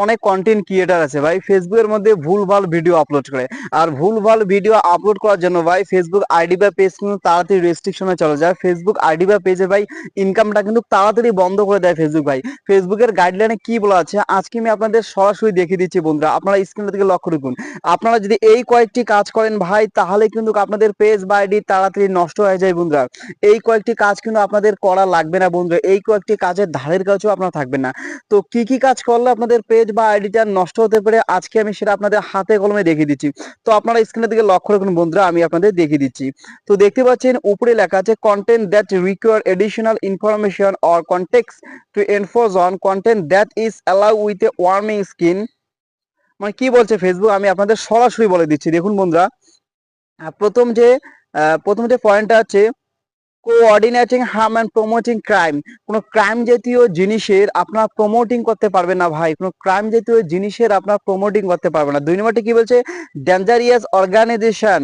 অনেক content creator আছে ভাই ফেসবুকের মধ্যে ভুলভাল ভিডিও আপলোড করে। আর ভুলভাল ভিডিও আপলোড করার জন্য ভাই ফেসবুক আইডি বা পেজ কিন্তু তাড়াতাড়ি রেস্ট্রিকশনে চলে যায়। ফেসবুক আইডি বা পেজে ভাই ইনকামটা কিন্তু তাড়াতাড়ি বন্ধ করে দেয় ফেসবুক ভাই। ফেসবুকের গাইডলাইনে কি বলা আছে আজকে আমি আপনাদের সরাসরি দেখিয়ে দিচ্ছি বন্ধুরা, আপনারা স্ক্রিনের দিকে লক্ষ্য রাখুন। আপনারা যদি এই কয়েকটি কাজ করেন ভাই তাহলে কিন্তু আপনাদের পেজ বা আইডি তাড়াতাড়ি নষ্ট হয়ে যায় বন্ধুরা। এই কয়েকটি কাজ কিন্তু আপনাদের করা লাগবে না বন্ধুরা, এই কয়েকটি কাজের ধারের কাছেও আপনারা থাকবেন না। তো কি কি কাজ করলে আপনাদের পেজ বা আইডিটা নষ্ট হতে পারে আজকে আমি সেটা আপনাদের হাতে কলমে দেখিয়ে দিচ্ছি। তো আপনারা স্ক্রিনের দিকে লক্ষ্য রাখুন বন্ধুরা, আমি আপনাদের দেখিয়ে দিচ্ছি। তো দেখতে পাচ্ছেন উপরে লেখা আছে content that require additional information or context to enforce on content that is allow with a warming skin. মানে কি বলছে ফেসবুক আমি আপনাদের সরাসরি বলে দিচ্ছি। দেখুন বন্ধুরা, প্রথম যে পয়েন্টটা আছে coordinating harm and promoting crime. কোনো ক্রাইম জাতীয় জিনিসের আপনার প্রমোটিং করতে পারবেন না ভাই, কোনো ক্রাইম জাতীয় জিনিসের আপনার প্রমোটিং করতে পারবেন না। 2 নম্বরটি কি বলছে ডেঞ্জারিয়াস অর্গানাইজেশন,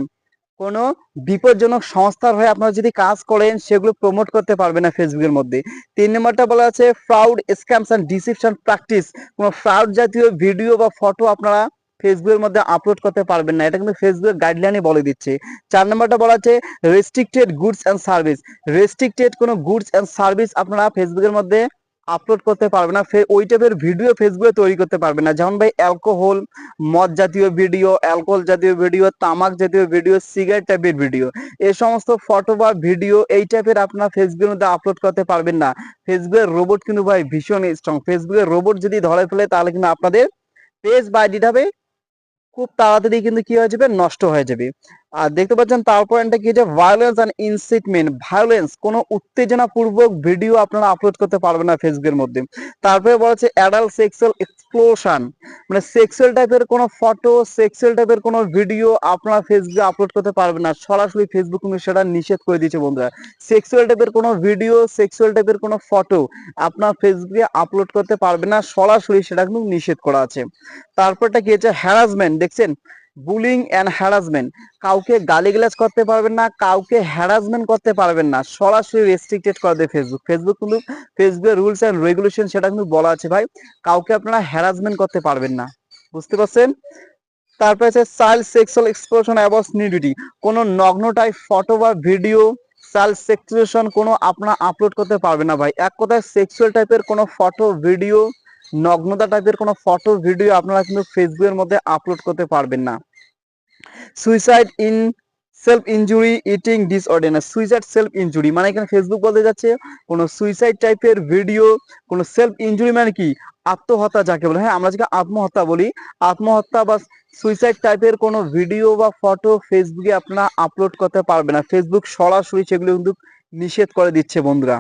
কোনো বিপজ্জনক সংস্থার হয়ে আপনারা যদি কাজ করেন সেগুলো প্রমোট করতে পারবেন না ফেসবুকের মধ্যে। 3 নম্বরটা বলা আছে fraud scams and deception practice, কোনো ফ্রড জাতীয় ভিডিও বা ফটো আপনারা ফেসবুকের মধ্যে আপলোড করতে পারবেন না, এটা কিন্তু ফেসবুকের গাইডলাইনে বলে দিচ্ছে। 4 নম্বরটা বলা আছে restricted goods and service, restricted কোনো গুডস অ্যান্ড সার্ভিস আপনারা ফেসবুকের মধ্যে আপলোড করতে পারবে না, ওই টাইপের ভিডিও ফেসবুকে তৈরি করতে পারবে না। যেমন ভাই অ্যালকোহল, মদ জাতীয় ভিডিও, অ্যালকোহল জাতীয় ভিডিও, তামাক জাতীয় ভিডিও, সিগারেট টাইপের ভিডিও, এই সমস্ত ফটো বা ভিডিও এই টাইপের আপনারা ফেসবুকের মধ্যে আপলোড করতে পারবেন না। ফেসবুকের রোবট কিন্তু ভাই ভীষণ স্ট্রং, ফেসবুকের রোবট যদি ধরে ফেলে তাহলে কিন্তু আপনাদের পেজ বা আইডিটা হবে খুব তাড়াতাড়ি কিন্তু কি হয়ে যাবে নষ্ট হয়ে যাবে। আর দেখতে পাচ্ছেন তার পয়েন্টটা কি যে ভায়োলেন্স এন্ড ইনসিটমেন্ট, ভায়োলেন্স কোনো উত্তেজনাপূর্বক ভিডিও আপনারা আপলোড করতে পারবেন না ফেসবুকের মধ্যে। তারপরে বলা হচ্ছে অ্যাডাল্ট সেক্সুয়াল এক্সপ্লোশন, মানে সেক্সুয়াল টাইপের কোনো ফটো, সেক্সুয়াল টাইপের কোনো ভিডিও আপনারা ফেসবুকে আপলোড করতে পারবেন না, সরাসরি ফেসবুক কিন্তু সেটা নিষেধ করে দিয়েছে বন্ধুরা। সেক্সুয়াল টাইপের কোনো ভিডিও, সেক্সুয়াল টাইপের কোনো ফটো আপনার ফেসবুকে আপলোড করতে পারবেন না, সরাসরি সেটা কিন্তু নিষেধ করা আছে। তারপরটা কি হচ্ছে হ্যারাসমেন্ট, দেখছেন বুলিং এন্ড হ্যারাসমেন্ট, কাউকে গালিগালাজ করতে পারবেন না, কাউকে হ্যারাসমেন্ট করতে পারবেন না, সরাসরি রেস্ট্রিক্টেড করে দেয় ফেসবুক। ফেসবুক কিন্তু ফেসবুকের রুলস এন্ড রেগুলেশন সেটা কিন্তু বলা আছে ভাই, কাউকে আপনারা হ্যারাসমেন্ট করতে পারবেন না, বুঝতে পারছেন। তারপরে আছে child sexual explosion about nudity, কোনো নগ্ন টাইপ ফটো বা ভিডিও, চাইল্ড সেক্সুয়েশন কোনো আপনারা আপলোড করতে পারবেন না ভাই। এক কথায় সেক্সুয়াল টাইপের কোনো ফটো ভিডিও, নগ্নতা টাইপের কোনো ফটো ভিডিও আপনারা কিন্তু ফেসবুকের মধ্যে আপলোড করতে পারবেন না। Suicide in self injury eating disorder, না সুইসাইড সেলফ ইনজুরি মানে এখানে ফেসবুক বলতে যাচ্ছে কোনো সুইসাইড টাইপের ভিডিও, কোনো সেলফ ইনজুরি মানে কি আত্মহত্যা যাকে বলে, হ্যাঁ আমরা যাকে আত্মহত্যা বলি, আত্মহত্যা বা সুইসাইড টাইপের কোনো ভিডিও বা ফটো ফেসবুকে আপনারা আপলোড করতে পারবে না, ফেসবুক সরাসরি সেগুলো কিন্তু নিষেধ করে দিচ্ছে বন্ধুরা।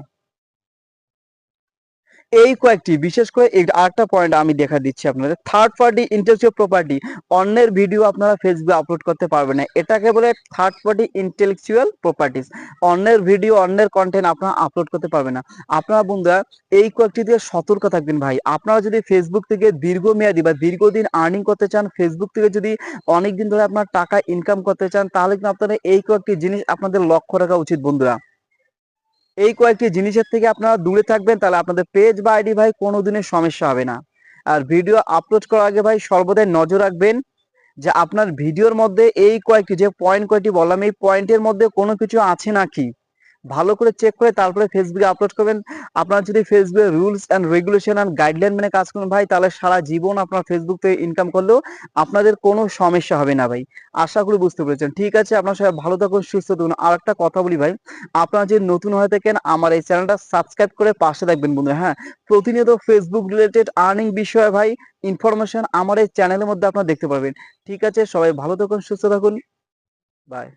এই কয়েকটি বিশেষ করে আরেকটা পয়েন্ট আমি দেখা দিচ্ছি আপনাদের, থার্ড পার্টি ইন্টেলেকচুয়াল প্রপার্টি, অন্যের ভিডিও আপনারা ফেসবুকে আপলোড করতে পারবেন না, এটাকে বলে থার্ড পার্টি ইন্টেলেকচুয়াল প্রপার্টিস। অন্যের ভিডিও, অন্যের কন্টেন্ট আপনারা আপলোড করতে পারবেন না। আপনারা বন্ধুরা এই কয়েকটি দিয়ে সতর্ক থাকবেন ভাই। আপনারা যদি ফেসবুক থেকে দীর্ঘমেয়াদী বা দীর্ঘদিন আর্নিং করতে চান, ফেসবুক থেকে যদি অনেকদিন ধরে আপনার টাকা ইনকাম করতে চান, তাহলে কিন্তু আপনারা এই কয়েকটি জিনিস আপনাদের লক্ষ্য রাখা উচিত বন্ধুরা। এই কয়েকটি জিনিসের থেকে আপনারা দূরে থাকবেন, তাহলে আপনাদের পেজ বা আইডি ভাই কোনোদিনের সমস্যা হবে না। আর ভিডিও আপলোড করার আগে ভাই সর্বদাই নজর রাখবেন যে আপনার ভিডিওর মধ্যে এই কয়েকটি যে পয়েন্ট কয়টি বললাম এই পয়েন্টের মধ্যে কোনো কিছু আছে নাকি ভালো করে চেক করে তারপরে ফেসবুকে আপলোড করবেন। আপনার যদি ফেসবুকে rules and regulation and guideline মেনে কাজ করেন ভাই, তাহলে সারা জীবন আপনার ফেসবুক থেকে ইনকাম করলেও আপনাদের কোনো সমস্যা হবে না ভাই। আশা করি বুঝতে পেরেছেন। ঠিক আছে, আপনার সবাই ভালো থাকুন, সুস্থ থাকুন। আর একটা কথা বলি ভাই, আপনারা যদি নতুন হয়ে থাকেন আমার এই চ্যানেলটা সাবস্ক্রাইব করে পাশে থাকবেন বন্ধুরা। হ্যাঁ, প্রতিনিয়ত ফেসবুক রিলেটেড আর্নিং বিষয়ে ভাই ইনফরমেশন আমার এই চ্যানেলের মধ্যে আপনারা দেখতে পারবেন। ঠিক আছে, সবাই ভালো থাকুন, সুস্থ থাকুন, বাই।